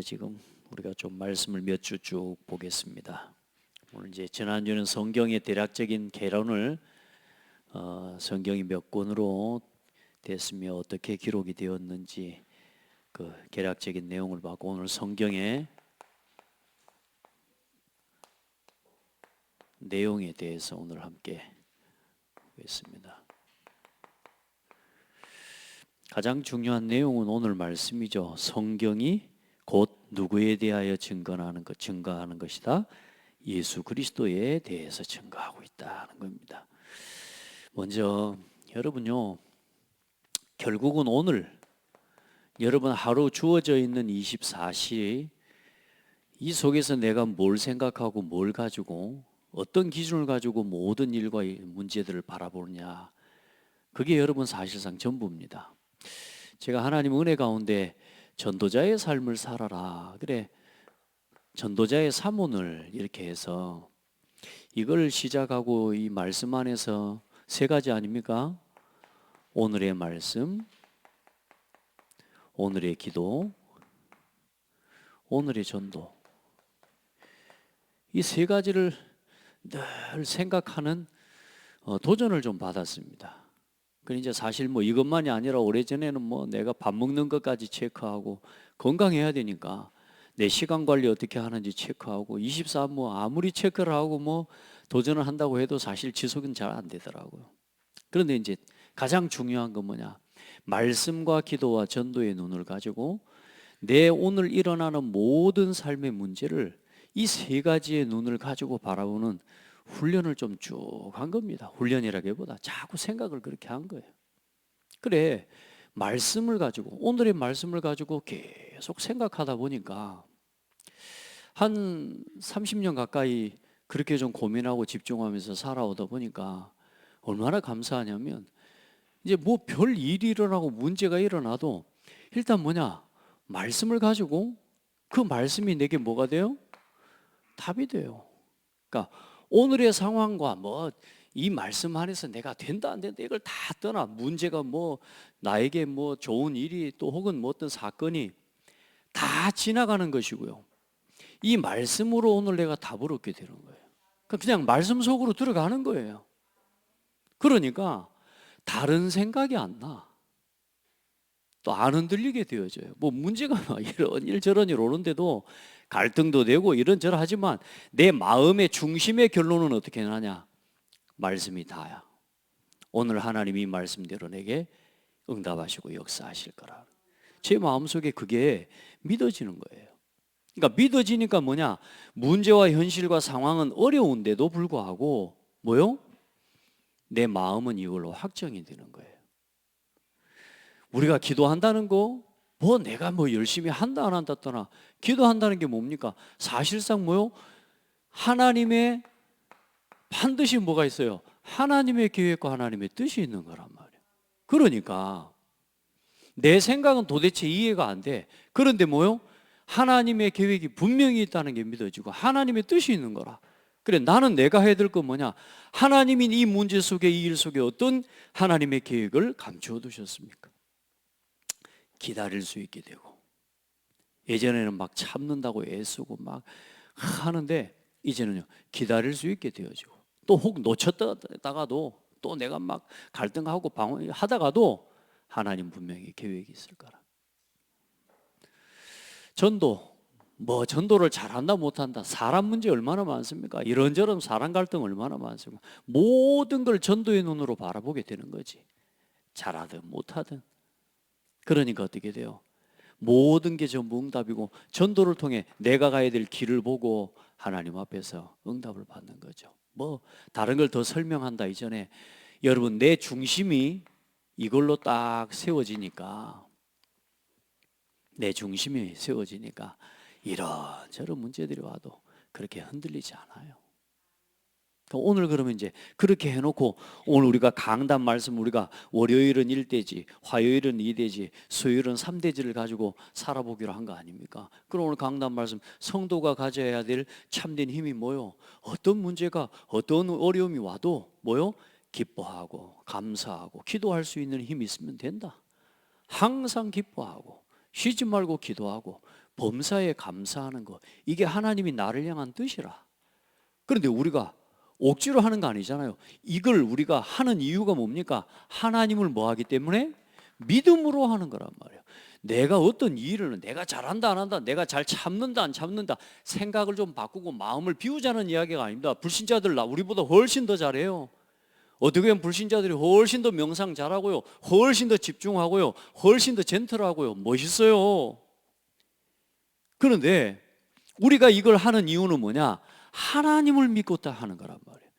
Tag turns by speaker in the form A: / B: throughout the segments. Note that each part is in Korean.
A: 지금 우리가 좀 말씀을 몇 주 쭉 보겠습니다. 오늘 이제 지난주는 성경의 대략적인 개론을 성경이 몇 권으로 됐으며 어떻게 기록이 되었는지 그 개략적인 내용을 봤고, 오늘 성경의 내용에 대해서 오늘 함께 보겠습니다. 가장 중요한 내용은 오늘 말씀이죠. 성경이 곧 누구에 대하여 증거하는 것이다. 예수 그리스도에 대해서 증거하고 있다는 겁니다. 먼저 여러분요, 결국은 오늘 여러분 하루 주어져 있는 24시 이 속에서 내가 뭘 생각하고 뭘 가지고 어떤 기준을 가지고 모든 일과 문제들을 바라보느냐, 그게 여러분 사실상 전부입니다. 제가 하나님 은혜 가운데 전도자의 삶을 살아라, 그래, 전도자의 사문을 이렇게 해서 이걸 시작하고 이 말씀 안에서 세 가지 아닙니까? 오늘의 말씀, 오늘의 기도, 오늘의 전도. 이 세 가지를 늘 생각하는 도전을 좀 받았습니다. 그러니까 사실 뭐 이것만이 아니라 오래전에는 뭐 내가 밥 먹는 것까지 체크하고 건강해야 되니까 내 시간 관리 어떻게 하는지 체크하고 24 뭐 아무리 체크를 하고 뭐 도전을 한다고 해도 사실 지속은 잘 안 되더라고요. 그런데 이제 가장 중요한 건 뭐냐? 말씀과 기도와 전도의 눈을 가지고 내 오늘 일어나는 모든 삶의 문제를 이 세 가지의 눈을 가지고 바라보는 훈련을 좀 쭉 한 겁니다. 훈련이라기보다 자꾸 생각을 그렇게 한 거예요. 그래, 말씀을 가지고, 오늘의 말씀을 가지고 계속 생각하다 보니까 한 30년 가까이 그렇게 좀 고민하고 집중하면서 살아오다 보니까 얼마나 감사하냐면, 이제 뭐 별 일이 일어나고 문제가 일어나도 일단 뭐냐, 말씀을 가지고 그 말씀이 내게 뭐가 돼요? 답이 돼요. 그러니까 오늘의 상황과 뭐 이 말씀 안에서 내가 된다 안 된다 이걸 다 떠나, 문제가 뭐 나에게 뭐 좋은 일이 또 혹은 뭐 어떤 사건이 다 지나가는 것이고요, 이 말씀으로 오늘 내가 답을 얻게 되는 거예요. 그냥 말씀 속으로 들어가는 거예요. 그러니까 다른 생각이 안 나. 또 안 흔들리게 되어져요. 뭐 문제가 막 이런 일 저런 일 오는데도 갈등도 되고 이런저런 하지만 내 마음의 중심의 결론은 어떻게 나냐? 말씀이 다야. 오늘 하나님이 말씀대로 내게 응답하시고 역사하실 거라. 제 마음속에 그게 믿어지는 거예요. 그러니까 믿어지니까 뭐냐? 문제와 현실과 상황은 어려운데도 불구하고 뭐요? 내 마음은 이걸로 확정이 되는 거예요. 우리가 기도한다는 거, 뭐 내가 뭐 열심히 한다 안 한다 떠나, 기도한다는 게 뭡니까? 사실상 뭐요? 하나님의 반드시 뭐가 있어요? 하나님의 계획과 하나님의 뜻이 있는 거란 말이에요. 그러니까 내 생각은 도대체 이해가 안 돼. 그런데 뭐요? 하나님의 계획이 분명히 있다는 게 믿어지고 하나님의 뜻이 있는 거라. 그래, 나는 내가 해야 될 건 뭐냐? 하나님이 이 문제 속에, 이 일 속에 어떤 하나님의 계획을 감추어 두셨습니까? 기다릴 수 있게 되고, 예전에는 막 참는다고 애쓰고 막 하는데 이제는요, 기다릴 수 있게 되어지고, 또 혹 놓쳤다가도 또 내가 막 갈등하고 방황하다가도 하나님 분명히 계획이 있을 거라. 전도, 뭐 전도를 잘한다 못한다, 사람 문제 얼마나 많습니까? 이런저런 사람 갈등 얼마나 많습니까? 모든 걸 전도의 눈으로 바라보게 되는 거지, 잘하든 못하든. 그러니까 어떻게 돼요? 모든 게 전부 응답이고, 전도를 통해 내가 가야 될 길을 보고 하나님 앞에서 응답을 받는 거죠. 뭐 다른 걸 더 설명한다 이전에 여러분, 내 중심이 이걸로 딱 세워지니까, 내 중심이 세워지니까 이런저런 문제들이 와도 그렇게 흔들리지 않아요. 오늘 그러면 이제 그렇게 해놓고, 오늘 우리가 강단 말씀, 우리가 월요일은 1대지, 화요일은 2대지, 수요일은 3대지를 가지고 살아보기로 한 거 아닙니까? 그럼 오늘 강단 말씀, 성도가 가져야 될 참된 힘이 뭐요? 어떤 문제가, 어떤 어려움이 와도 뭐요? 기뻐하고 감사하고 기도할 수 있는 힘이 있으면 된다. 항상 기뻐하고 쉬지 말고 기도하고 범사에 감사하는 거, 이게 하나님이 나를 향한 뜻이라. 그런데 우리가 억지로 하는 거 아니잖아요. 이걸 우리가 하는 이유가 뭡니까? 하나님을 뭐 하기 때문에? 믿음으로 하는 거란 말이에요. 내가 어떤 일을 내가 잘한다 안 한다, 내가 잘 참는다 안 참는다, 생각을 좀 바꾸고 마음을 비우자는 이야기가 아닙니다. 불신자들 우리보다 훨씬 더 잘해요. 어떻게 보면 불신자들이 훨씬 더 명상 잘하고요, 훨씬 더 집중하고요, 훨씬 더 젠틀하고요, 멋있어요. 그런데 우리가 이걸 하는 이유는 뭐냐? 하나님을 믿고 다 하는 거란 말이에요.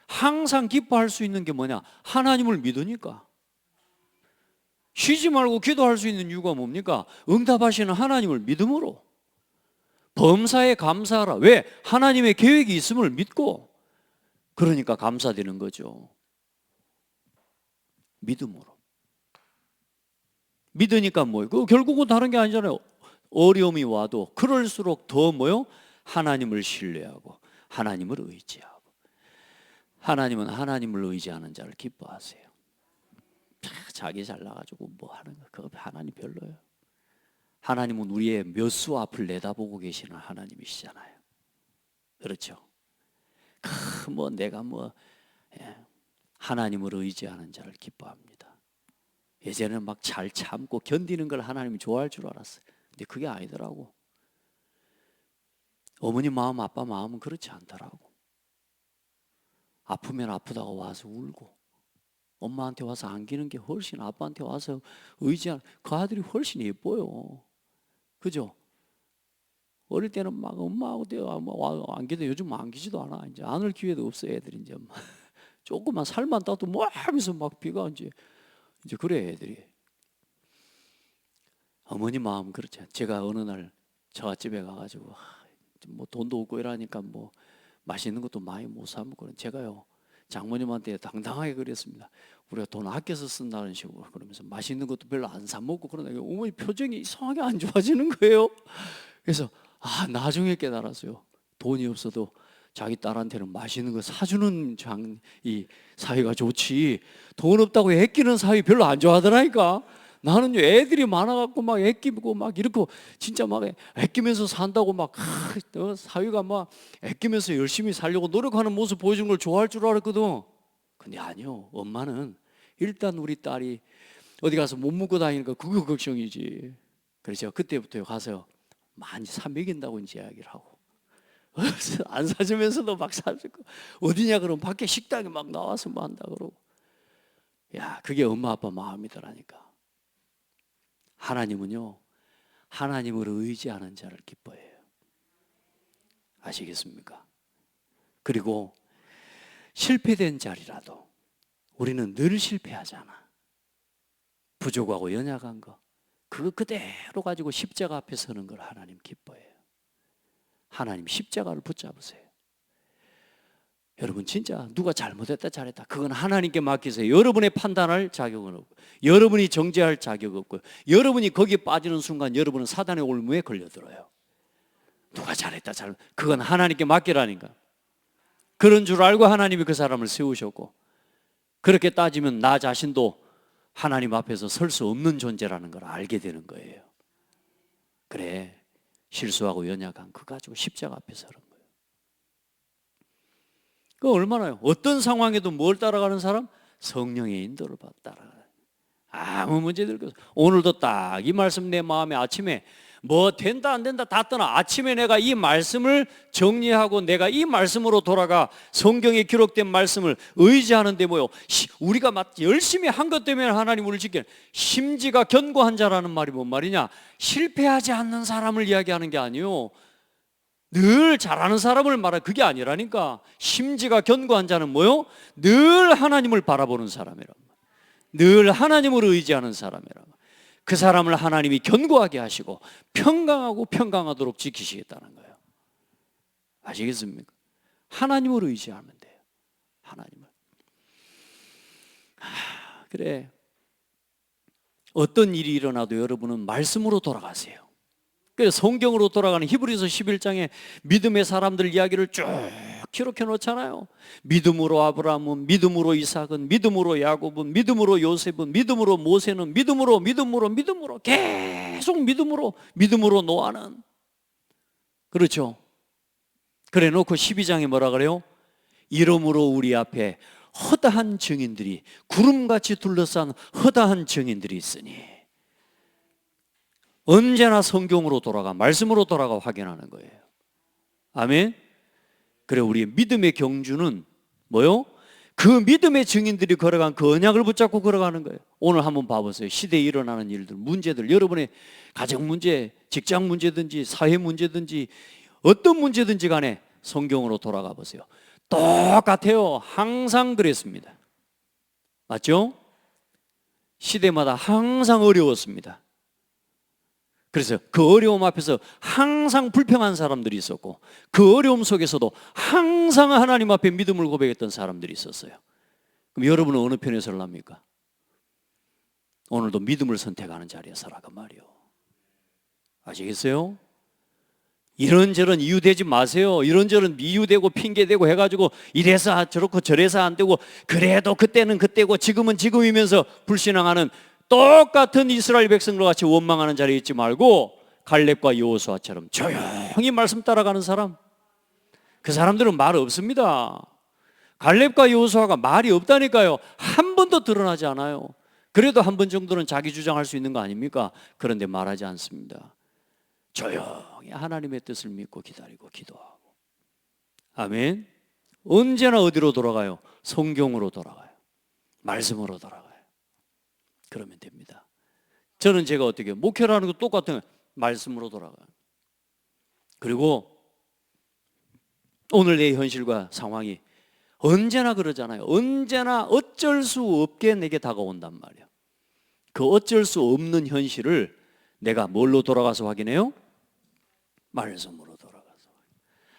A: 항상 기뻐할 수 있는 게 뭐냐? 하나님을 믿으니까. 쉬지 말고 기도할 수 있는 이유가 뭡니까? 응답하시는 하나님을 믿음으로. 범사에 감사하라. 왜? 하나님의 계획이 있음을 믿고. 그러니까 감사되는 거죠. 믿음으로. 믿으니까 뭐예요? 결국은 다른 게 아니잖아요. 어려움이 와도 그럴수록 더 뭐요? 하나님을 신뢰하고 하나님을 의지하고. 하나님은 하나님을 의지하는 자를 기뻐하세요. 자기 잘나가지고 뭐 하는 거, 그거 하나님 별로예요. 하나님은 우리의 몇 수 앞을 내다보고 계시는 하나님이시잖아요. 그렇죠? 뭐 내가 하나님을 의지하는 자를 기뻐합니다. 예전에는 막 잘 참고 견디는 걸 하나님이 좋아할 줄 알았어요. 근데 그게 아니더라고. 어머니 마음, 아빠 마음은 그렇지 않더라고. 아프면 아프다고 와서 울고, 엄마한테 와서 안기는 게 훨씬, 아빠한테 와서 의지하는 그 아들이 훨씬 예뻐요. 그죠? 어릴 때는 막 엄마하고 안기도, 요즘 안기지도 않아. 이제 안을 기회도 없어, 애들이 이제. 조금만 살만 따도 뭐 하면서 막 비가 이제 그래, 애들이. 어머니 마음 그렇지. 제가 어느 날 저갓집에 가가지고 뭐 돈도 없고 이러니까 뭐 맛있는 것도 많이 못 사 먹고, 제가요 장모님한테 당당하게 그랬습니다. 우리가 돈 아껴서 쓴다는 식으로. 그러면서 맛있는 것도 별로 안 사 먹고 그러니까 어머니 표정이 이상하게 안 좋아지는 거예요. 그래서 나중에 깨달았어요. 돈이 없어도 자기 딸한테는 맛있는 거 사주는 이 사위가 좋지, 돈 없다고 애끼는 사위 별로 안 좋아하더라니까. 나는 애들이 많아갖고 막 애끼고 막 이렇게 진짜 막 애끼면서 산다고 막 사위가 막 애끼면서 열심히 살려고 노력하는 모습 보여주는 걸 좋아할 줄 알았거든. 근데 아니요, 엄마는 일단 우리 딸이 어디 가서 못 먹고 다니니까 그거 걱정이지. 그래서 그때부터 가서 많이 사 먹인다고 이제 이야기를 하고, 안 사주면서도 막 사주고, 어디냐 그러면 밖에 식당에 막 나와서 뭐 한다 그러고. 야, 그게 엄마 아빠 마음이더라니까. 하나님은요, 하나님을 의지하는 자를 기뻐해요. 아시겠습니까? 그리고 실패된 자리라도 우리는 늘 실패하잖아. 부족하고 연약한 거, 그거 그대로 가지고 십자가 앞에 서는 걸 하나님 기뻐해요. 하나님 십자가를 붙잡으세요. 여러분 진짜 누가 잘못했다 잘했다 그건 하나님께 맡기세요. 여러분의 판단할 자격은 없고, 여러분이 정죄할 자격 없고, 여러분이 거기에 빠지는 순간 여러분은 사단의 올무에 걸려들어요. 누가 잘했다 잘못, 그건 하나님께 맡기라니까. 그런 줄 알고 하나님이 그 사람을 세우셨고, 그렇게 따지면 나 자신도 하나님 앞에서 설 수 없는 존재라는 걸 알게 되는 거예요. 그래, 실수하고 연약한 그거 가지고 십자가 앞에 서는 거예요. 그 얼마나요? 어떤 상황에도 뭘 따라가는 사람? 성령의 인도를 따라가는. 아무 문제들 없어. 오늘도 딱 이 말씀 내 마음에 아침에 뭐 된다 안 된다 다 떠나 아침에 내가 이 말씀을 정리하고 내가 이 말씀으로 돌아가 성경에 기록된 말씀을 의지하는데 뭐요? 우리가 열심히 한 것 때문에 하나님 우리를 지키는, 심지가 견고한 자라는 말이 뭔 말이냐? 실패하지 않는 사람을 이야기하는 게 아니요, 늘 잘하는 사람을 말해. 그게 아니라니까. 심지가 견고한 자는 뭐요? 늘 하나님을 바라보는 사람이란 말이야. 늘 하나님을 의지하는 사람이란 말이야. 그 사람을 하나님이 견고하게 하시고 평강하고 평강하도록 지키시겠다는 거예요. 아시겠습니까? 하나님을 의지하면 돼요. 하나님을. 그래, 어떤 일이 일어나도 여러분은 말씀으로 돌아가세요. 그래서 성경으로 돌아가는 히브리서 11장에 믿음의 사람들 이야기를 쭉 기록해 놓잖아요. 믿음으로 아브라함은, 믿음으로 이삭은, 믿음으로 야곱은, 믿음으로 요셉은, 믿음으로 모세는, 믿음으로 계속 믿음으로 노아는. 그렇죠. 그래 놓고 12장에 뭐라 그래요? 이러므로 우리 앞에 허다한 증인들이, 구름같이 둘러싼 허다한 증인들이 있으니. 언제나 성경으로 돌아가, 말씀으로 돌아가 확인하는 거예요. 아멘. 그래, 우리의 믿음의 경주는 뭐요? 그 믿음의 증인들이 걸어간 그 언약을 붙잡고 걸어가는 거예요. 오늘 한번 봐보세요. 시대에 일어나는 일들, 문제들, 여러분의 가정 문제, 직장 문제든지 사회 문제든지 어떤 문제든지 간에 성경으로 돌아가 보세요. 똑같아요. 항상 그랬습니다. 맞죠? 시대마다 항상 어려웠습니다. 그래서 그 어려움 앞에서 항상 불평한 사람들이 있었고, 그 어려움 속에서도 항상 하나님 앞에 믿음을 고백했던 사람들이 있었어요. 그럼 여러분은 어느 편에 설랍니까? 오늘도 믿음을 선택하는 자리에 서라고 말이요. 아시겠어요? 이런저런 이유 대지 마세요. 이런저런 이유 대고 핑계 대고 해가지고 이래서 저렇고 저래서 안 되고, 그래도 그때는 그때고 지금은 지금이면서 불신앙하는 똑같은 이스라엘 백성들 같이 원망하는 자리에 있지 말고, 갈렙과 여호수아처럼 조용히 말씀 따라가는 사람, 그 사람들은 말 없습니다. 갈렙과 여호수아가 말이 없다니까요. 한 번도 드러나지 않아요. 그래도 한 번 정도는 자기 주장할 수 있는 거 아닙니까? 그런데 말하지 않습니다. 조용히 하나님의 뜻을 믿고 기다리고 기도하고. 아멘. 언제나 어디로 돌아가요? 성경으로 돌아가요. 말씀으로 돌아가요. 그러면 됩니다. 저는 제가 어떻게 목회라는 거 똑같은 말씀으로 돌아가요. 그리고 오늘 내 현실과 상황이 언제나 그러잖아요. 언제나 어쩔 수 없게 내게 다가온단 말이에요. 그 어쩔 수 없는 현실을 내가 뭘로 돌아가서 확인해요? 말씀으로 돌아가서.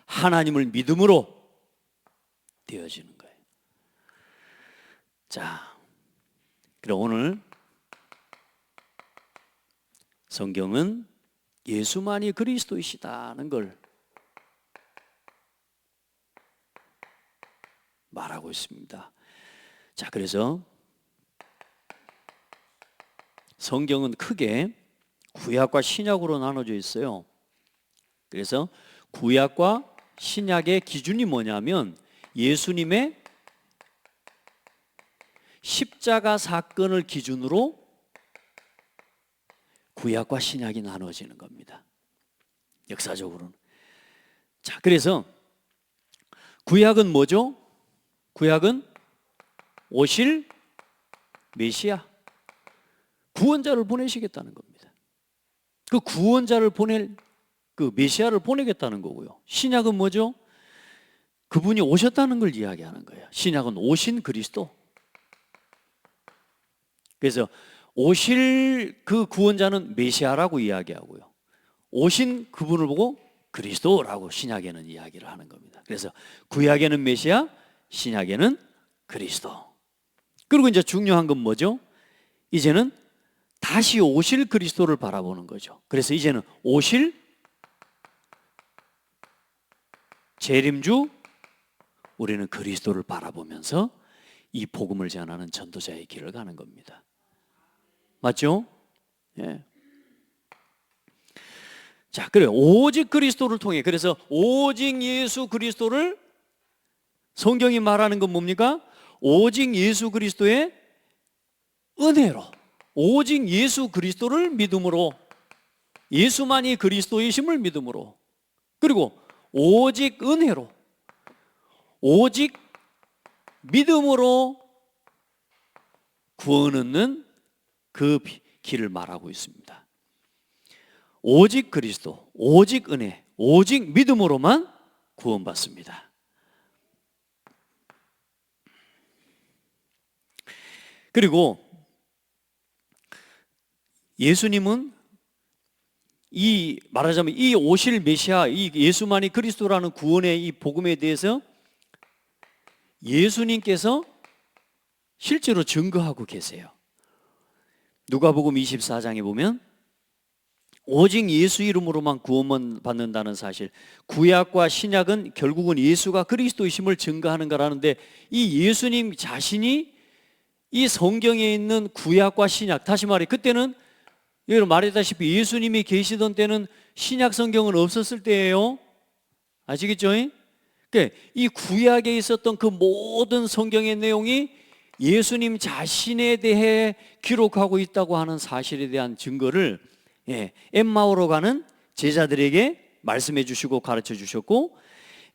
A: 하나님을 믿음으로 되어지는 거예요. 자, 그럼 오늘 성경은 예수만이 그리스도이시다는 걸 말하고 있습니다. 자, 그래서 성경은 크게 구약과 신약으로 나눠져 있어요. 그래서 구약과 신약의 기준이 뭐냐면 예수님의 십자가 사건을 기준으로 구약과 신약이 나눠지는 겁니다. 역사적으로는. 자, 그래서 구약은 뭐죠? 구약은 오실 메시아, 구원자를 보내시겠다는 겁니다. 그 구원자를 보낼 그 메시아를 보내겠다는 거고요. 신약은 뭐죠? 그분이 오셨다는 걸 이야기하는 거예요. 신약은 오신 그리스도. 그래서 오실 그 구원자는 메시아라고 이야기하고요. 오신 그분을 보고 그리스도라고 신약에는 이야기를 하는 겁니다. 그래서 구약에는 메시아, 신약에는 그리스도. 그리고 이제 중요한 건 뭐죠? 이제는 다시 오실 그리스도를 바라보는 거죠. 그래서 이제는 오실 재림주, 우리는 그리스도를 바라보면서 이 복음을 전하는 전도자의 길을 가는 겁니다. 맞죠? 예. 자, 그래요. 오직 그리스도를 통해, 그래서 오직 예수 그리스도를, 성경이 말하는 건 뭡니까? 오직 예수 그리스도의 은혜로, 오직 예수 그리스도를 믿음으로, 예수만이 그리스도이심을 믿음으로, 그리고 오직 은혜로, 오직 믿음으로 구원 얻는 그 길을 말하고 있습니다. 오직 그리스도, 오직 은혜, 오직 믿음으로만 구원받습니다. 그리고 예수님은 이 말하자면 이 오실 메시아, 이 예수만이 그리스도라는 구원의 이 복음에 대해서 예수님께서 실제로 증거하고 계세요. 누가복음 24장에 보면 오직 예수 이름으로만 구원만 받는다는 사실, 구약과 신약은 결국은 예수가 그리스도이심을 증거하는 거라는데, 이 예수님 자신이 이 성경에 있는 구약과 신약, 다시 말해 그때는 여러분 말했다시피 예수님이 계시던 때는 신약 성경은 없었을 때예요. 아시겠죠? 그러니까 이 구약에 있었던 그 모든 성경의 내용이 예수님 자신에 대해 기록하고 있다고 하는 사실에 대한 증거를 엠마오로 가는 제자들에게 말씀해 주시고 가르쳐 주셨고,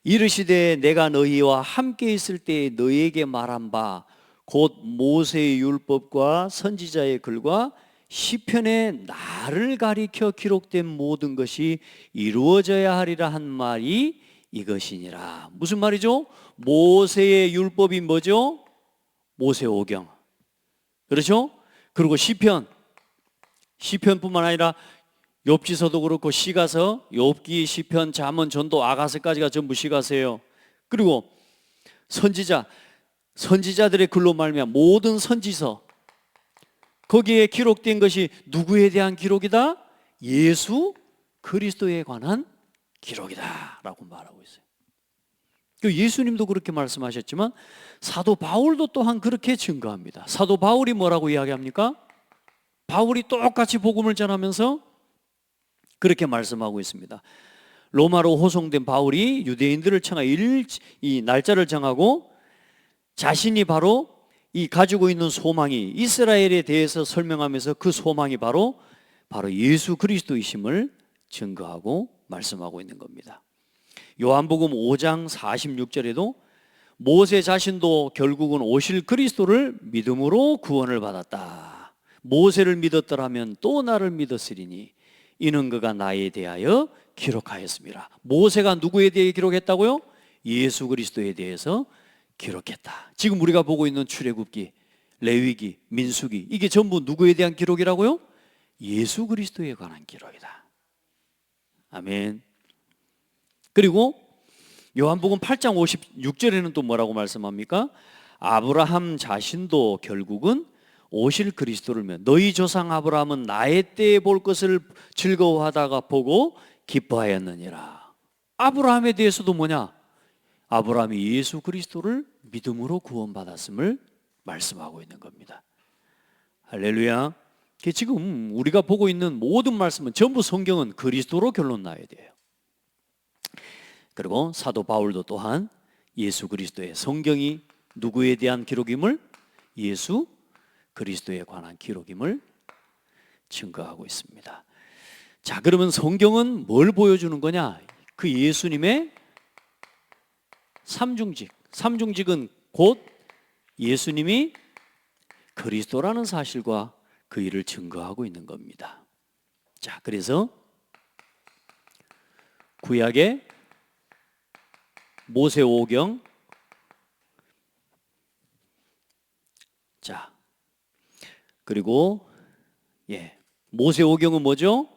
A: 이르시되 내가 너희와 함께 있을 때에 너희에게 말한 바 곧 모세의 율법과 선지자의 글과 시편에 나를 가리켜 기록된 모든 것이 이루어져야 하리라 한 말이 이것이니라. 무슨 말이죠? 모세의 율법이 뭐죠? 모세오경. 그렇죠? 그리고 시편뿐만 아니라 욥기서도 그렇고 시가서, 욥기, 시편, 잠언, 전도, 아가서까지가 전부 시가서예요. 그리고 선지자들의 글로 말미암아 모든 선지서, 거기에 기록된 것이 누구에 대한 기록이다? 예수 그리스도에 관한 기록이다 라고 말하고 있어요. 예수님도 그렇게 말씀하셨지만 사도 바울도 또한 그렇게 증거합니다. 사도 바울이 뭐라고 이야기합니까? 바울이 똑같이 복음을 전하면서 그렇게 말씀하고 있습니다. 로마로 호송된 바울이 유대인들을 청하 이 날짜를 정하고 자신이 바로 이 가지고 있는 소망이 이스라엘에 대해서 설명하면서 그 소망이 바로 예수 그리스도이심을 증거하고 말씀하고 있는 겁니다. 요한복음 5장 46절에도 모세 자신도 결국은 오실 그리스도를 믿음으로 구원을 받았다. 모세를 믿었더라면 또 나를 믿었으리니 이는 그가 나에 대하여 기록하였습니다. 모세가 누구에 대해 기록했다고요? 예수 그리스도에 대해서 기록했다. 지금 우리가 보고 있는 출애굽기, 레위기, 민수기, 이게 전부 누구에 대한 기록이라고요? 예수 그리스도에 관한 기록이다. 아멘. 그리고 요한복음 8장 56절에는 또 뭐라고 말씀합니까? 아브라함 자신도 결국은 오실 그리스도를 믿어 너희 조상 아브라함은 나의 때에 볼 것을 즐거워하다가 보고 기뻐하였느니라. 아브라함에 대해서도 뭐냐? 아브라함이 예수 그리스도를 믿음으로 구원받았음을 말씀하고 있는 겁니다. 할렐루야. 지금 우리가 보고 있는 모든 말씀은 전부 성경은 그리스도로 결론 나야 돼요. 그리고 사도 바울도 또한 예수 그리스도의 성경이 누구에 대한 기록임을, 예수 그리스도에 관한 기록임을 증거하고 있습니다. 자, 그러면 성경은 뭘 보여주는 거냐? 그 예수님의 삼중직은 곧 예수님이 그리스도라는 사실과 그 일을 증거하고 있는 겁니다. 자, 그래서 구약의 모세오경, 자, 그리고 모세오경은 뭐죠?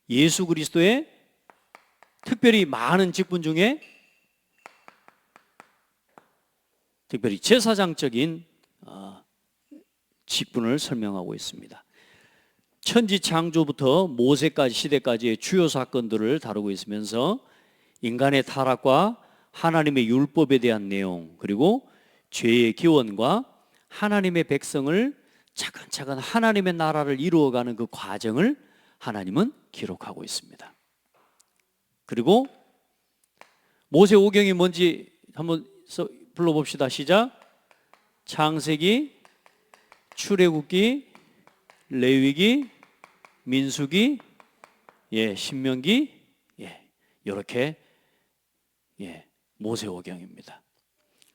A: 예수 그리스도의 특별히 많은 직분 중에 특별히 제사장적인 직분을 설명하고 있습니다. 천지 창조부터 모세까지 시대까지의 주요 사건들을 다루고 있으면서 인간의 타락과 하나님의 율법에 대한 내용, 그리고 죄의 기원과 하나님의 백성을 차근차근 하나님의 나라를 이루어가는 그 과정을 하나님은 기록하고 있습니다. 그리고 모세오경이 뭔지 한번 불러봅시다. 시작. 창세기, 출애굽기, 레위기, 민수기, 신명기, 이렇게 모세오경입니다.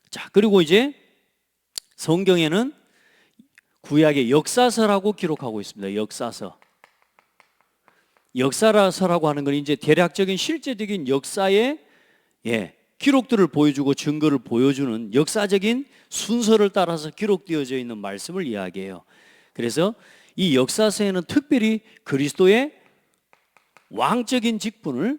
A: 자, 그리고 이제 성경에는 구약의 역사서라고 기록하고 있습니다. 역사서라고 하는 건 이제 대략적인 실제적인 역사의 기록들을 보여주고 증거를 보여주는 역사적인 순서를 따라서 기록되어져 있는 말씀을 이야기해요. 그래서 이 역사서에는 특별히 그리스도의 왕적인 직분을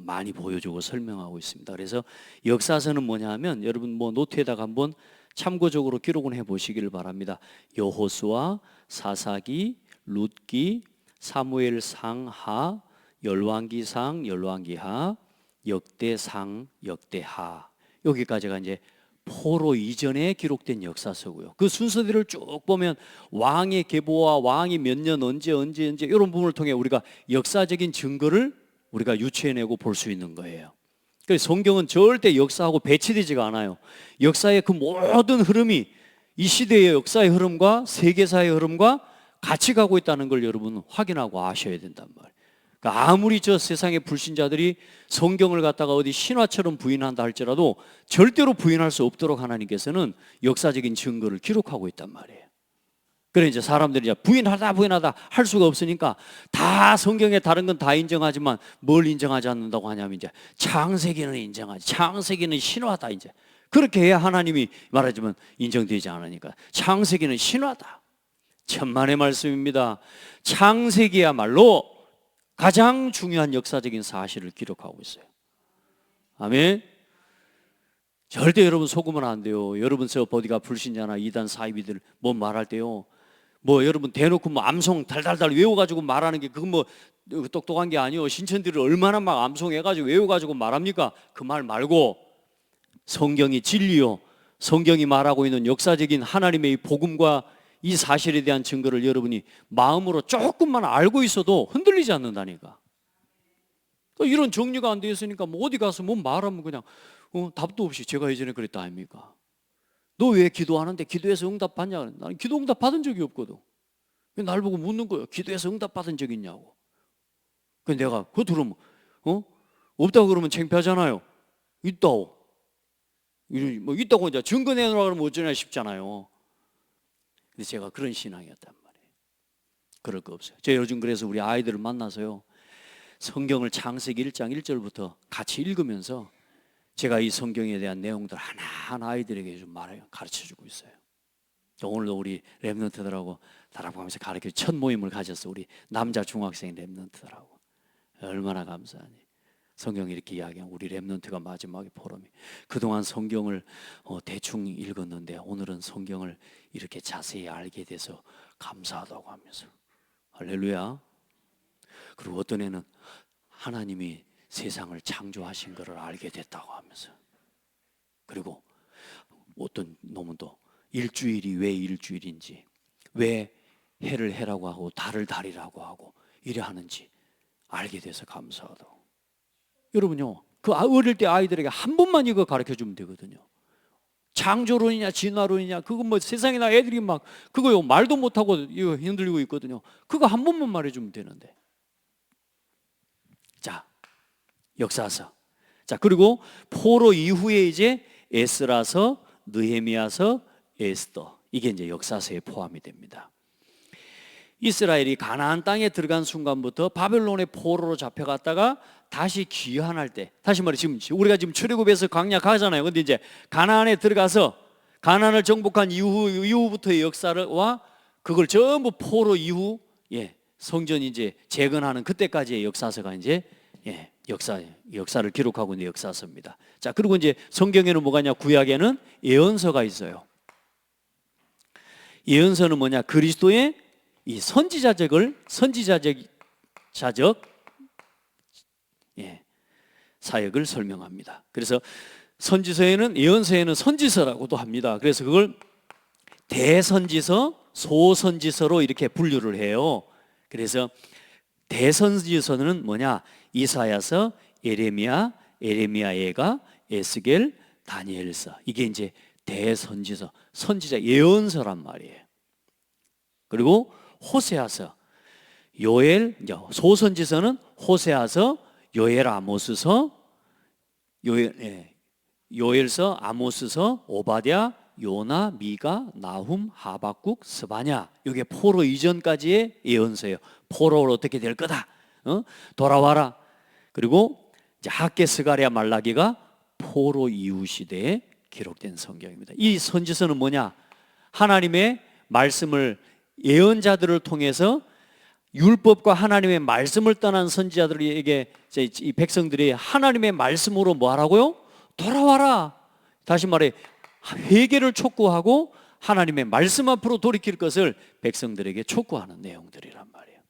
A: 많이 보여주고 설명하고 있습니다. 그래서 역사서는 뭐냐 하면 여러분 노트에다가 한번 참고적으로 기록을 해보시기를 바랍니다. 여호수아, 사사기, 룻기, 사무엘상 하, 열왕기상, 열왕기하, 역대상, 역대하. 여기까지가 이제 포로 이전에 기록된 역사서고요. 그 순서들을 쭉 보면 왕의 계보와 왕이 몇 년 언제 이런 부분을 통해 우리가 역사적인 증거를 우리가 유추해내고 볼 수 있는 거예요. 그래서 성경은 절대 역사하고 배치되지가 않아요. 역사의 그 모든 흐름이 이 시대의 역사의 흐름과 세계사의 흐름과 같이 가고 있다는 걸 여러분 확인하고 아셔야 된단 말이에요. 그러니까 아무리 저 세상의 불신자들이 성경을 갖다가 어디 신화처럼 부인한다 할지라도 절대로 부인할 수 없도록 하나님께서는 역사적인 증거를 기록하고 있단 말이에요. 그래 이제 사람들이 이제 부인하다 할 수가 없으니까 다 성경에 다른 건 다 인정하지만 뭘 인정하지 않는다고 하냐면 이제 창세기는 인정하지, 창세기는 신화다 이제 그렇게 해야 하나님이 말하자면 인정되지 않으니까 창세기는 신화다. 천만의 말씀입니다. 창세기야말로 가장 중요한 역사적인 사실을 기록하고 있어요. 아멘. 절대 여러분 속으면 안 돼요. 여러분 저 어디가 불신자나 이단 사이비들 뭐 말할 때요, 뭐 여러분 대놓고 뭐 암송 달달달 외워가지고 말하는 게 그건 뭐 똑똑한 게 아니에요. 신천들을 얼마나 막 암송해가지고 외워가지고 말합니까? 그 말 말고 성경이 진리요, 성경이 말하고 있는 역사적인 하나님의 이 복음과 이 사실에 대한 증거를 여러분이 마음으로 조금만 알고 있어도 흔들리지 않는다니까. 이런 정리가 안 되어 있으니까 뭐 어디 가서 뭐 말하면 그냥 답도 없이 제가 예전에 그랬다 아닙니까? 너 왜 기도하는데 기도해서 응답 받냐? 나는 기도 응답 받은 적이 없거든. 날 보고 묻는 거예요. 기도해서 응답 받은 적 있냐고. 근데 내가 그거 들으면 없다고 그러면 창피하잖아요. 있다고. 뭐 있다고 이제 증거 내놓으라 그러면 어쩌냐 싶잖아요. 근데 제가 그런 신앙이었단 말이에요. 그럴 거 없어요. 제가 요즘 그래서 우리 아이들을 만나서요, 성경을 창세기 1장 1절부터 같이 읽으면서 제가 이 성경에 대한 내용들 하나하나 아이들에게 좀 가르쳐주고 있어요. 오늘도 우리 랩런트들하고 다락방에서 가르쳐 첫 모임을 가졌어. 우리 남자 중학생 랩런트들하고. 얼마나 감사하니. 성경 이렇게 이야기하면 우리 랩런트가 마지막에 포럼이 그동안 성경을 대충 읽었는데 오늘은 성경을 이렇게 자세히 알게 돼서 감사하다고 하면서 할렐루야. 그리고 어떤 애는 하나님이 세상을 창조하신 것을 알게 됐다고 하면서, 그리고 어떤 놈은 또 일주일이 왜 일주일인지, 왜 해를 해라고 하고 달을 달이라고 하고 이래 하는지 알게 돼서 감사하다고. 여러분요, 그 어릴 때 아이들에게 한 번만 이거 가르쳐 주면 되거든요. 창조론이냐 진화론이냐 그거 뭐 세상에나 애들이 막 그거요 말도 못하고 이거 흔들리고 있거든요. 그거 한 번만 말해주면 되는데. 자, 역사서. 자, 그리고 포로 이후에 이제 에스라서, 느헤미야서, 에스더, 이게 이제 역사서에 포함이 됩니다. 이스라엘이 가나안 땅에 들어간 순간부터 바벨론의 포로로 잡혀갔다가 다시 귀환할 때, 다시 말해 지금 우리가 지금 출애굽에서 광야 가잖아요. 근데 이제 가나안에 들어가서 가나안을 정복한 이후부터의 역사와 그걸 전부 포로 이후 성전 이제 재건하는 그때까지의 역사서가 이제 역사를 기록하고 있는 역사서입니다. 자, 그리고 이제 성경에는 뭐가 있냐? 구약에는 예언서가 있어요. 예언서는 뭐냐? 그리스도의 이 선지자적 사역을 설명합니다. 그래서 선지서에는 예언서에는 선지서라고도 합니다. 그래서 그걸 대선지서, 소선지서로 이렇게 분류를 해요. 그래서 대선지서는 뭐냐? 이사야서, 예레미야, 예레미야예가, 에스겔, 다니엘서. 이게 이제 대선지서, 선지자 예언서란 말이에요. 그리고 호세아서, 요엘, 소선지서는 호세아서, 요엘, 아모스서, 요엘서, 아모스서, 오바댜, 요나, 미가, 나훔, 하박국, 스바냐. 이게 포로 이전까지의 예언서예요. 포로로 어떻게 될 거다. 돌아와라. 그리고 이제 학개, 스가랴, 말라기가 포로 이후 시대에 기록된 성경입니다. 이 선지서는 뭐냐? 하나님의 말씀을 예언자들을 통해서 율법과 하나님의 말씀을 떠난 선지자들에게 이 백성들이 하나님의 말씀으로 뭐 하라고요? 돌아와라. 다시 말해 회개를 촉구하고 하나님의 말씀 앞으로 돌이킬 것을 백성들에게 촉구하는 내용들이란 말이에요.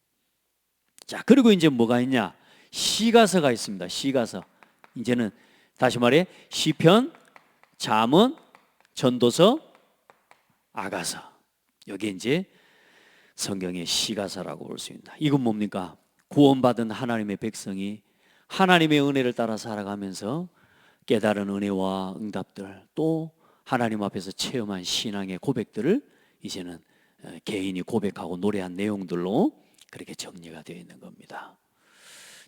A: 자, 그리고 이제 뭐가 있냐? 시가서가 있습니다. 시가서. 이제는 다시 말해 시편, 잠언, 전도서, 아가서. 여기 이제 성경의 시가서라고 볼 수 있다. 이건 뭡니까? 구원받은 하나님의 백성이 하나님의 은혜를 따라 살아가면서 깨달은 은혜와 응답들, 또 하나님 앞에서 체험한 신앙의 고백들을 이제는 개인이 고백하고 노래한 내용들로 그렇게 정리가 되어 있는 겁니다.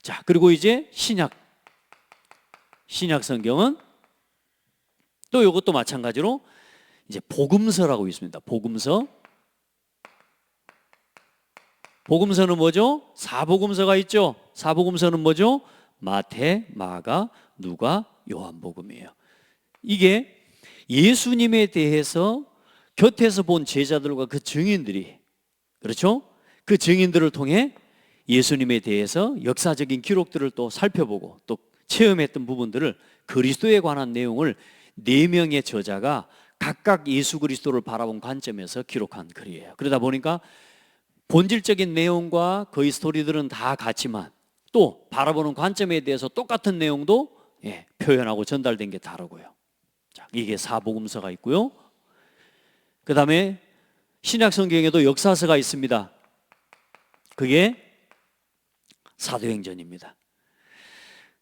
A: 자, 그리고 이제 신약 성경은 또 이것도 마찬가지로 이제 복음서라고 있습니다. 복음서는 뭐죠? 사복음서가 있죠. 사복음서는 뭐죠? 마태, 마가, 누가, 요한복음이에요. 이게 예수님에 대해서 곁에서 본 제자들과 그 증인들이, 그렇죠? 그 증인들을 통해 예수님에 대해서 역사적인 기록들을 또 살펴보고 또 체험했던 부분들을, 그리스도에 관한 내용을 4명의 저자가 각각 예수 그리스도를 바라본 관점에서 기록한 글이에요. 그러다 보니까 본질적인 내용과 거의 스토리들은 다 같지만 또 바라보는 관점에 대해서 똑같은 내용도 표현하고 전달된 게 다르고요. 자, 이게 사복음서가 있고요. 그 다음에 신약 성경에도 역사서가 있습니다. 그게 사도행전입니다.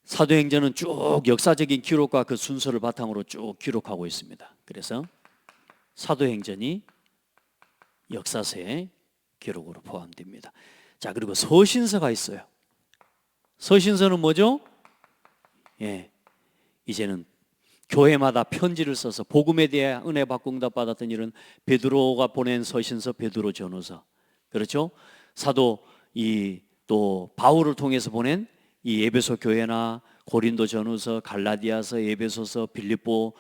A: 사도행전은 쭉 역사적인 기록과 그 순서를 바탕으로 쭉 기록하고 있습니다. 그래서 사도행전이 역사서의 기록으로 포함됩니다. 자, 그리고 서신서가 있어요. 서신서는 뭐죠? 이제는 교회마다 편지를 써서 복음에 대해 은혜 받고 응답 받았던 일은 베드로가 보낸 서신서, 베드로 전후서, 그렇죠? 사도 또 바울을 통해서 보낸 이 에베소 교회나 고린도 전후서, 갈라디아서, 에베소서, 빌립보,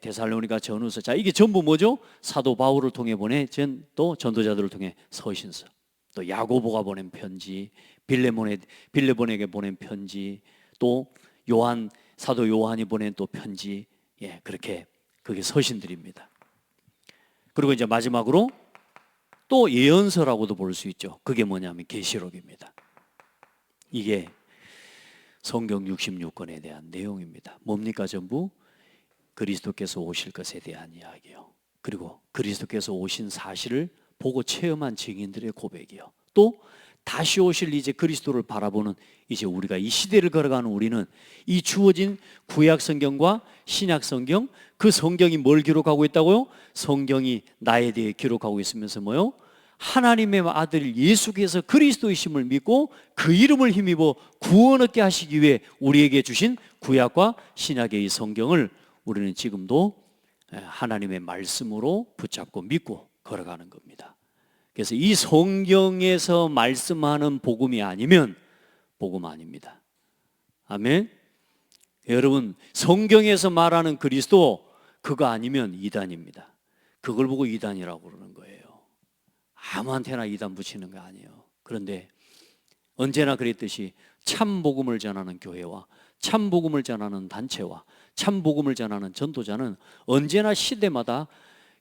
A: 데살로니가 전후서. 자, 이게 전부 뭐죠? 사도 바울을 통해 보낸 또 전도자들을 통해 서신서, 또 야고보가 보낸 편지, 빌레몬에게 보낸 편지, 또 사도 요한이 보낸 또 편지, 그렇게 그게 서신들입니다. 그리고 이제 마지막으로 또 예언서라고도 볼 수 있죠. 그게 뭐냐면 계시록입니다. 이게 성경 66권에 대한 내용입니다. 뭡니까? 전부 그리스도께서 오실 것에 대한 이야기요. 그리고 그리스도께서 오신 사실을 보고 체험한 증인들의 고백이요. 또 다시 오실 이제 그리스도를 바라보는 이제 우리가 이 시대를 걸어가는 우리는 이 주어진 구약 성경과 신약 성경, 그 성경이 뭘 기록하고 있다고요? 성경이 나에 대해 기록하고 있으면서 뭐요? 하나님의 아들 예수께서 그리스도이심을 믿고 그 이름을 힘입어 구원 얻게 하시기 위해 우리에게 주신 구약과 신약의 이 성경을 우리는 지금도 하나님의 말씀으로 붙잡고 믿고 걸어가는 겁니다. 그래서 이 성경에서 말씀하는 복음이 아니면 복음 아닙니다. 아멘. 여러분, 성경에서 말하는 그리스도 그거 아니면 이단입니다. 그걸 보고 이단이라고 그러는 거예요. 아무한테나 이단 붙이는 거 아니에요. 그런데 언제나 그랬듯이 참 복음을 전하는 교회와 참 복음을 전하는 단체와 참 복음을 전하는 전도자는 언제나 시대마다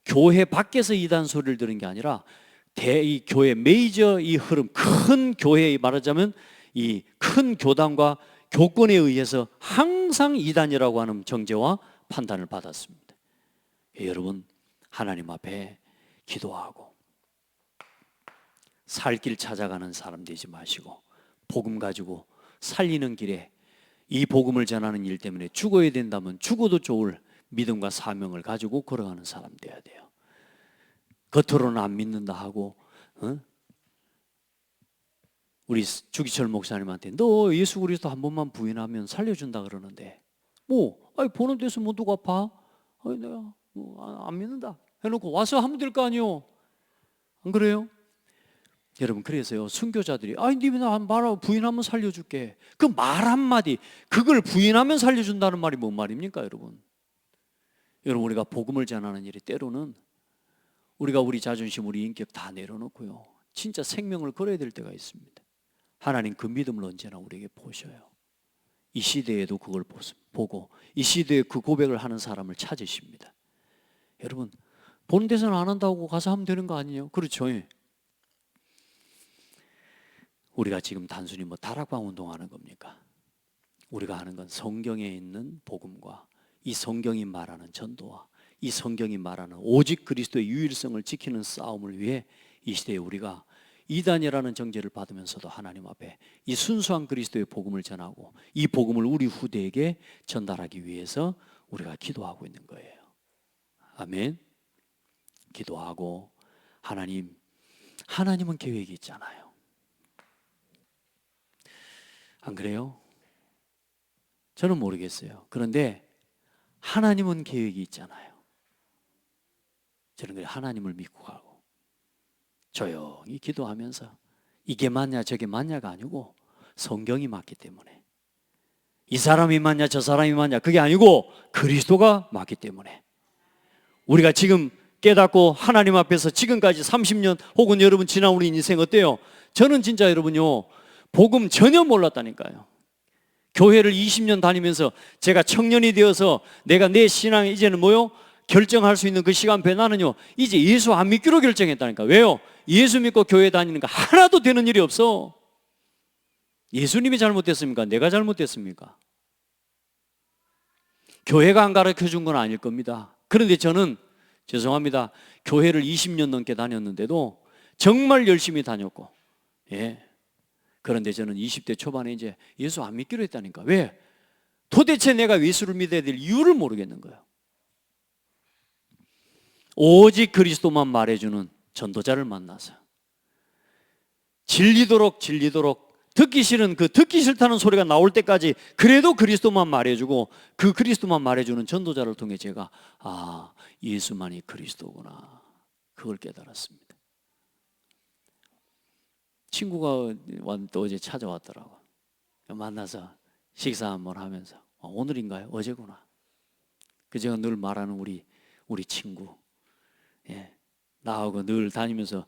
A: 교회 밖에서 이단 소리를 들은 게 아니라 이 교회 메이저 이 흐름, 큰 교회에 말하자면 이 큰 교단과 교권에 의해서 항상 이단이라고 하는 정죄와 판단을 받았습니다. 여러분, 하나님 앞에 기도하고 살 길 찾아가는 사람 되지 마시고 복음 가지고 살리는 길에 이 복음을 전하는 일 때문에 죽어야 된다면 죽어도 좋을 믿음과 사명을 가지고 걸어가는 사람 돼야 돼요. 겉으로는 안 믿는다 하고 우리 주기철 목사님한테 너 예수 그리스도 한 번만 부인하면 살려준다 그러는데 보는 데서 뭐 누가 봐? 내가 안 믿는다 해놓고 와서 하면 될 거 아니요. 안 그래요? 여러분, 그래서요 순교자들이 님이 나 말하고 부인하면 살려줄게, 그 말 한마디, 그걸 부인하면 살려준다는 말이 뭔 말입니까? 여러분, 우리가 복음을 전하는 일이 때로는 우리가 우리 자존심, 우리 인격 다 내려놓고요 진짜 생명을 걸어야 될 때가 있습니다. 하나님 그 믿음을 언제나 우리에게 보셔요. 이 시대에도 그걸 보고 이 시대에 그 고백을 하는 사람을 찾으십니다. 여러분, 보는 데서는 안 한다고 가서 하면 되는 거 아니에요? 그렇죠? 우리가 지금 단순히 뭐 다락방 운동하는 겁니까? 우리가 하는 건 성경에 있는 복음과 이 성경이 말하는 전도와 이 성경이 말하는 오직 그리스도의 유일성을 지키는 싸움을 위해 이 시대에 우리가 이단이라는 정죄를 받으면서도 하나님 앞에 이 순수한 그리스도의 복음을 전하고 이 복음을 우리 후대에게 전달하기 위해서 우리가 기도하고 있는 거예요. 아멘. 기도하고 하나님은 계획이 있잖아요. 안 그래요? 저는 모르겠어요. 그런데 하나님은 계획이 있잖아요. 저는 그래 하나님을 믿고 가고 조용히 기도하면서 이게 맞냐 저게 맞냐가 아니고 성경이 맞기 때문에, 이 사람이 맞냐 저 사람이 맞냐 그게 아니고 그리스도가 맞기 때문에 우리가 지금 깨닫고 하나님 앞에서 지금까지 30년 혹은 여러분 지난 우리 인생 어때요? 저는 진짜 여러분요 복음 전혀 몰랐다니까요. 교회를 20년 다니면서 제가 청년이 되어서 내가 내 신앙 이제는 뭐요? 결정할 수 있는 그 시간표에 나는요 이제 예수 안 믿기로 결정했다니까. 왜요? 예수 믿고 교회 다니는 거 하나도 되는 일이 없어. 예수님이 잘못됐습니까? 내가 잘못됐습니까? 교회가 안 가르쳐 준 건 아닐 겁니다. 그런데 저는 죄송합니다, 교회를 20년 넘게 다녔는데도 정말 열심히 다녔고, 그런데 저는 20대 초반에 이제 예수 안 믿기로 했다니까. 왜? 도대체 내가 예수를 믿어야 될 이유를 모르겠는 거예요. 오직 그리스도만 말해주는 전도자를 만나서 진리도록 듣기 싫은 듣기 싫다는 소리가 나올 때까지 그래도 그리스도만 말해주고 그 그리스도만 말해주는 전도자를 통해 제가 예수만이 그리스도구나 그걸 깨달았습니다. 친구가 또 어제 찾아왔더라고. 만나서 식사 한번 하면서 오늘인가요? 어제구나. 제가 늘 말하는 우리 친구, 나하고 늘 다니면서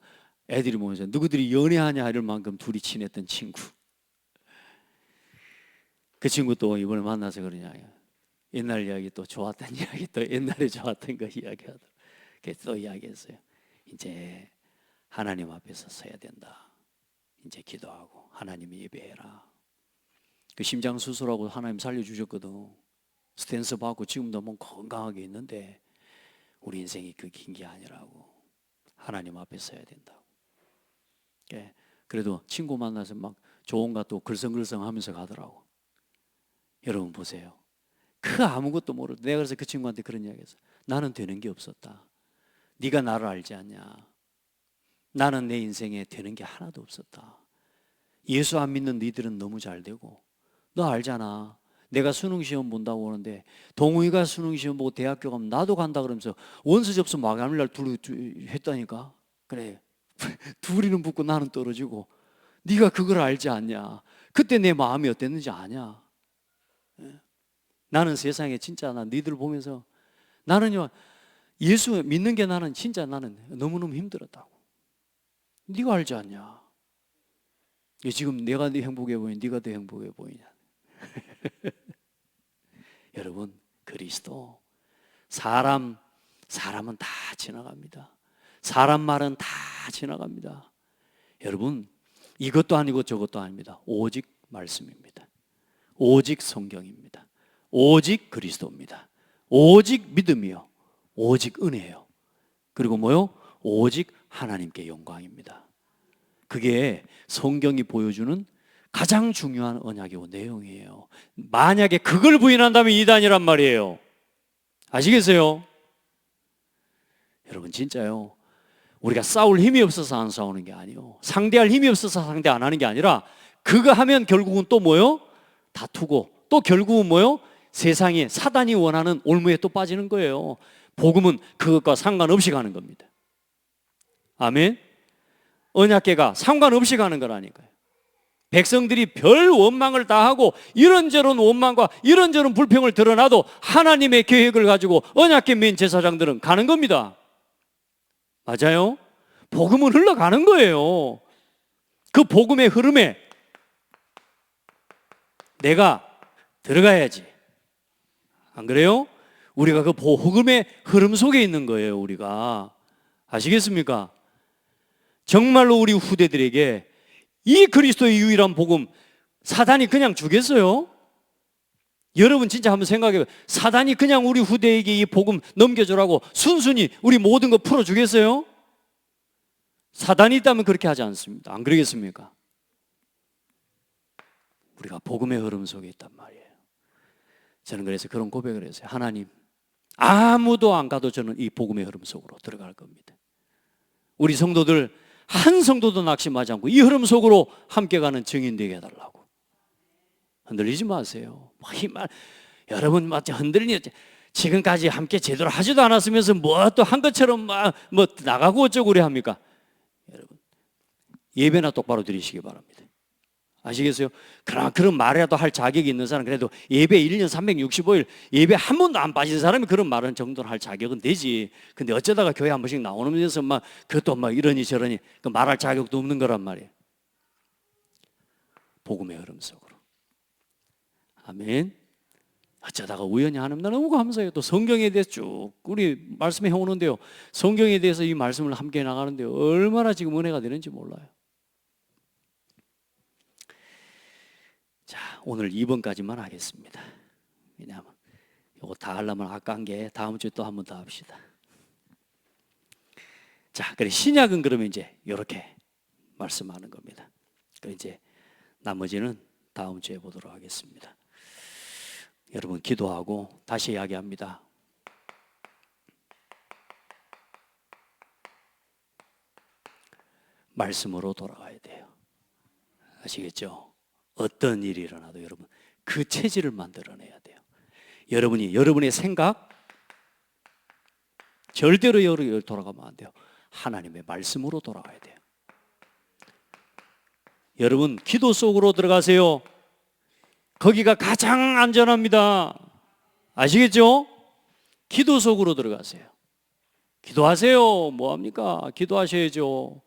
A: 애들이 모여서 누구들이 연애하냐 이럴 만큼 둘이 친했던 친구. 그 친구 또 이번에 만나서 그러냐, 옛날 이야기 또 좋았던 이야기, 또 옛날에 좋았던 거 이야기하더라고. 그래서 또 이야기했어요. 이제 하나님 앞에서 서야 된다. 이제 기도하고 하나님 예배해라. 그 심장 수술하고 하나님 살려주셨거든. 스탠스 받고 지금도 뭐 건강하게 있는데 우리 인생이 그 긴 게 아니라고. 하나님 앞에 서야 된다고. 그래도 친구 만나서 막 조언과 또 글썽글썽하면서 가더라고. 여러분 보세요. 그 아무것도 모르고 내가 그래서 그 친구한테 그런 이야기했어. 나는 되는 게 없었다. 네가 나를 알지 않냐. 나는 내 인생에 되는 게 하나도 없었다. 예수 안 믿는 너희들은 너무 잘 되고 너 알잖아. 내가 수능시험 본다고 하는데 동우이가 수능시험 보고 대학교 가면 나도 간다 그러면서 원서 접수 마감일날 둘이 했다니까. 그래 둘이는 붙고 나는 떨어지고 네가 그걸 알지 않냐. 그때 내 마음이 어땠는지 아냐. 나는 세상에 진짜 너희들 보면서 나는요 예수 믿는 게 나는 진짜 나는 너무너무 힘들었다고. 네가 알지 않냐. 지금 내가 더 행복해 보이냐 네가 더 행복해 보이냐. 여러분 그리스도 사람은 다 지나갑니다. 사람 말은 다 지나갑니다. 여러분 이것도 아니고 저것도 아닙니다. 오직 말씀입니다. 오직 성경입니다. 오직 그리스도입니다. 오직 믿음이요 오직 은혜요 그리고 뭐요? 오직 하나님께 영광입니다. 그게 성경이 보여주는 가장 중요한 언약이고 내용이에요. 만약에 그걸 부인한다면 이단이란 말이에요. 아시겠어요? 여러분 진짜요 우리가 싸울 힘이 없어서 안 싸우는 게 아니에요. 상대할 힘이 없어서 상대 안 하는 게 아니라 그거 하면 결국은 또 뭐요? 다투고 또 결국은 뭐요? 세상에 사단이 원하는 올무에 또 빠지는 거예요. 복음은 그것과 상관없이 가는 겁니다. 아멘. 언약궤가 상관없이 가는 거라니까요. 백성들이 별 원망을 다 하고 이런저런 원망과 이런저런 불평을 드러나도 하나님의 계획을 가지고 언약궤 맨 제사장들은 가는 겁니다. 맞아요? 복음은 흘러가는 거예요. 그 복음의 흐름에 내가 들어가야지. 안 그래요? 우리가 그 복음의 흐름 속에 있는 거예요. 우리가 아시겠습니까? 정말로 우리 후대들에게 이 그리스도의 유일한 복음 사단이 그냥 주겠어요? 여러분 진짜 한번 생각해봐요. 사단이 그냥 우리 후대에게 이 복음 넘겨주라고 순순히 우리 모든 거 풀어주겠어요? 사단이 있다면 그렇게 하지 않습니다. 안 그러겠습니까? 우리가 복음의 흐름 속에 있단 말이에요. 저는 그래서 그런 고백을 했어요. 하나님, 아무도 안 가도 저는 이 복음의 흐름 속으로 들어갈 겁니다. 우리 성도들 한 성도도 낙심하지 않고 이 흐름 속으로 함께 가는 증인 되게 해달라고. 흔들리지 마세요. 이 말, 여러분 마치 흔들리니 지금까지 함께 제대로 하지도 않았으면서 뭐 또 한 것처럼 막 뭐 나가고 어쩌고 그래 합니까? 여러분 예배나 똑바로 드리시기 바랍니다. 아시겠어요? 그러나 그런 말이라도 할 자격이 있는 사람, 그래도 예배 1년 365일 예배 한 번도 안 빠진 사람이 그런 말은 정도는 할 자격은 되지. 근데 어쩌다가 교회 한 번씩 나오는 데서 막 그것도 막 이러니 저러니 그 말할 자격도 없는 거란 말이에요. 복음의 흐름 속으로. 아멘. 어쩌다가 우연히 하는 날 너무 감사해요. 또 성경에 대해서 쭉 우리 말씀해 오는데요, 성경에 대해서 이 말씀을 함께 나가는데 얼마나 지금 은혜가 되는지 몰라요. 자, 오늘 2번까지만 하겠습니다. 왜냐하면 이거 다 하려면 아까운 게 다음 주에 또 한 번 더 합시다. 자, 그래 신약은 그러면 이제 이렇게 말씀하는 겁니다. 그래 이제 나머지는 다음 주에 보도록 하겠습니다. 여러분 기도하고 다시 이야기합니다. 말씀으로 돌아가야 돼요. 아시겠죠? 어떤 일이 일어나도 여러분 그 체질을 만들어내야 돼요. 여러분이 여러분의 생각 절대로 여기로 돌아가면 안 돼요. 하나님의 말씀으로 돌아가야 돼요. 여러분 기도 속으로 들어가세요. 거기가 가장 안전합니다. 아시겠죠? 기도 속으로 들어가세요. 기도하세요. 뭐합니까? 기도하셔야죠.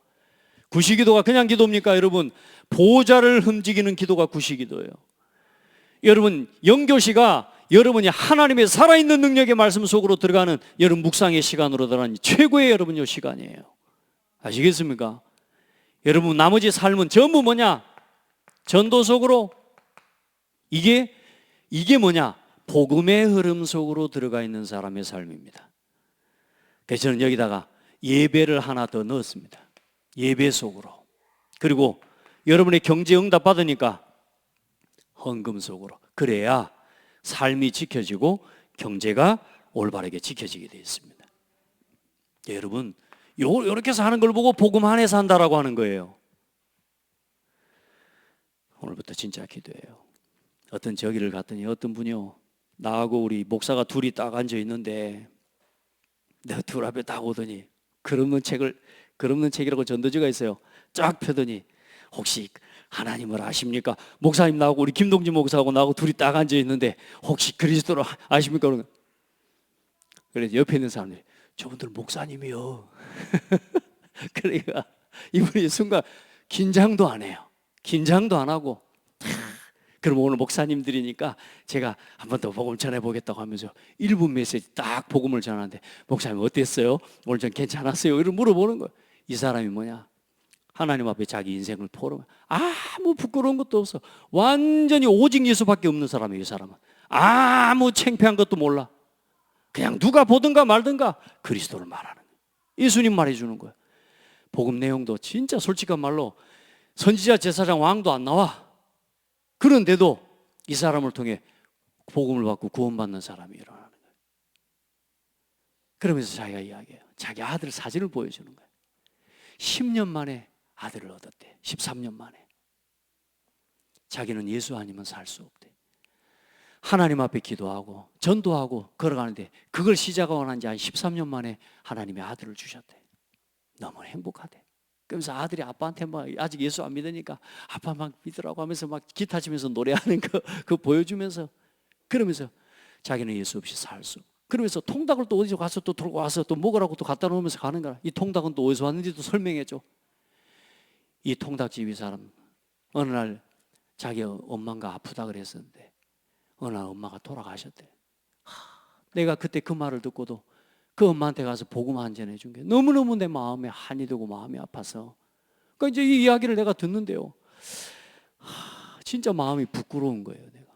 A: 구시기도가 그냥 기도입니까? 여러분 보좌를 흠지기는 기도가 구시기도예요. 여러분 영교시가 여러분이 하나님의 살아있는 능력의 말씀 속으로 들어가는 여러분 묵상의 시간으로 들어가는 최고의 여러분 요 시간이에요. 아시겠습니까? 여러분 나머지 삶은 전부 뭐냐? 전도 속으로. 이게 뭐냐? 복음의 흐름 속으로 들어가 있는 사람의 삶입니다. 그래서 저는 여기다가 예배를 하나 더 넣었습니다. 예배 속으로. 그리고 여러분의 경제 응답 받으니까 헌금 속으로. 그래야 삶이 지켜지고 경제가 올바르게 지켜지게 되어 있습니다. 여러분 이렇게 사는 걸 보고 복음 안에 산다라고 하는 거예요. 오늘부터 진짜 기도해요. 어떤 저기를 갔더니 어떤 분이요, 나하고 우리 목사가 둘이 딱 앉아 있는데 내가 둘 앞에 딱 오더니 그없는 책이라고 전도지가 있어요. 쫙 펴더니 혹시 하나님을 아십니까? 목사님 나하고 우리 김동진 목사하고 나하고 둘이 딱 앉아 있는데 혹시 그리스도를 아십니까? 그래서 옆에 있는 사람들이 저분들 목사님이요. 그러니까 이분이 순간 긴장도 안 해요. 긴장도 안 하고 그럼 오늘 목사님들이니까 제가 한 번 더 복음 전해보겠다고 하면서 1분 메시지 딱 복음을 전하는데 목사님 어땠어요? 오늘 좀 괜찮았어요? 이런 물어보는 거예요. 이 사람이 뭐냐? 하나님 앞에 자기 인생을 포럼해. 아무 부끄러운 것도 없어. 완전히 오직 예수밖에 없는 사람이에요. 이 사람은 아무 창피한 것도 몰라. 그냥 누가 보든가 말든가 그리스도를 말하는 거예요. 예수님 말해주는 거예요. 복음 내용도 진짜 솔직한 말로 선지자, 제사장, 왕도 안 나와. 그런데도 이 사람을 통해 복음을 받고 구원받는 사람이 일어나는 거예요. 그러면서 자기가 이야기해요. 자기 아들 사진을 보여주는 거예요. 10년 만에 아들을 얻었대. 13년 만에. 자기는 예수 아니면 살 수 없대. 하나님 앞에 기도하고 전도하고 걸어가는데 그걸 시작하고 난 지 한 13년 만에 하나님의 아들을 주셨대. 너무 행복하대. 그러면서 아들이 아빠한테 막 아직 예수 안 믿으니까 아빠 막 믿으라고 하면서 막 기타 치면서 노래하는 거 보여주면서 그러면서 자기는 예수 없이 살 수. 그러면서 통닭을 또 어디서 가서 또 들고 와서 또 먹으라고 또 갖다 놓으면서 가는 거야. 이 통닭은 또 어디서 왔는지도 설명해줘. 이 통닭집 이 사람 어느 날 자기 엄마가 아프다 그랬었는데 어느 날 엄마가 돌아가셨대. 내가 그때 그 말을 듣고도 그 엄마한테 가서 복음 한 전해 준 게 너무너무 내 마음에 한이 되고 마음이 아파서 그러니까 이제 이 이야기를 내가 듣는데요, 진짜 마음이 부끄러운 거예요. 내가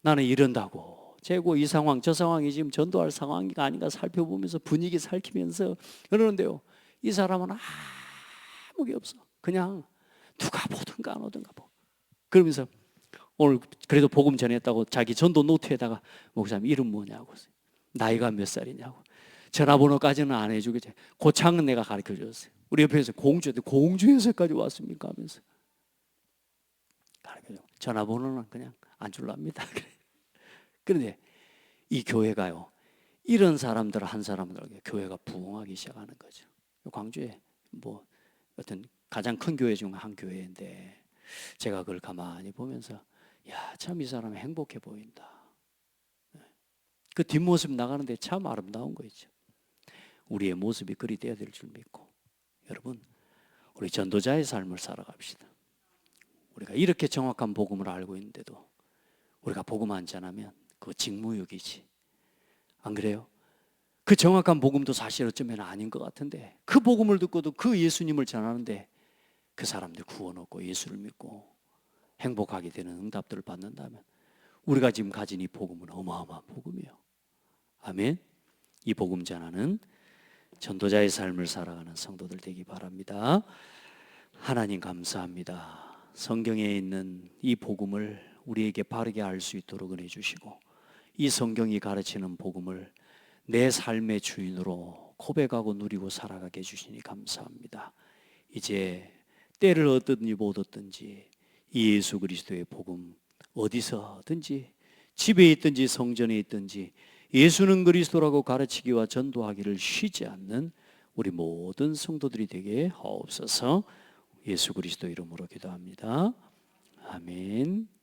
A: 나는 이런다고 재고 이 상황 저 상황이 지금 전도할 상황이 아닌가 살펴보면서 분위기 살피면서 그러는데요, 이 사람은 아무 게 없어. 그냥 누가 보든가 안 오든가 뭐. 그러면서 오늘 그래도 복음 전했다고 자기 전도 노트에다가 목사님 이름 뭐냐고, 나이가 몇 살이냐고, 전화번호까지는 안 해주겠지. 고창은 내가 가르쳐 줬어요. 우리 옆에서 공주에서까지 왔습니까 하면서 가르쳐 줘. 전화번호는 그냥 안 줄랍니다. 그런데 이 교회가요, 이런 사람들 한 사람들에게 교회가 부흥하기 시작하는 거죠. 광주에 뭐 어떤 가장 큰 교회 중 한 교회인데 제가 그걸 가만히 보면서 야, 참 이 사람이 행복해 보인다. 그 뒷모습 나가는데 참 아름다운 거 있죠. 우리의 모습이 그리 되어야 될 줄 믿고, 여러분 우리 전도자의 삶을 살아갑시다. 우리가 이렇게 정확한 복음을 알고 있는데도 우리가 복음 안 전하면 그거 직무유기지. 안 그래요? 그 정확한 복음도 사실 어쩌면 아닌 것 같은데 그 복음을 듣고도 그 예수님을 전하는데 그 사람들 구원 얻고 예수를 믿고 행복하게 되는 응답들을 받는다면 우리가 지금 가진 이 복음은 어마어마한 복음이에요. 아멘. 이 복음 전하는 전도자의 삶을 살아가는 성도들 되기 바랍니다. 하나님 감사합니다. 성경에 있는 이 복음을 우리에게 바르게 알 수 있도록 은혜 주시고 이 성경이 가르치는 복음을 내 삶의 주인으로 고백하고 누리고 살아가게 해주시니 감사합니다. 이제 때를 얻든지 못 얻든지 이 예수 그리스도의 복음 어디서든지 집에 있든지 성전에 있든지 예수는 그리스도라고 가르치기와 전도하기를 쉬지 않는 우리 모든 성도들이 되게 하옵소서. 예수 그리스도 이름으로 기도합니다. 아멘.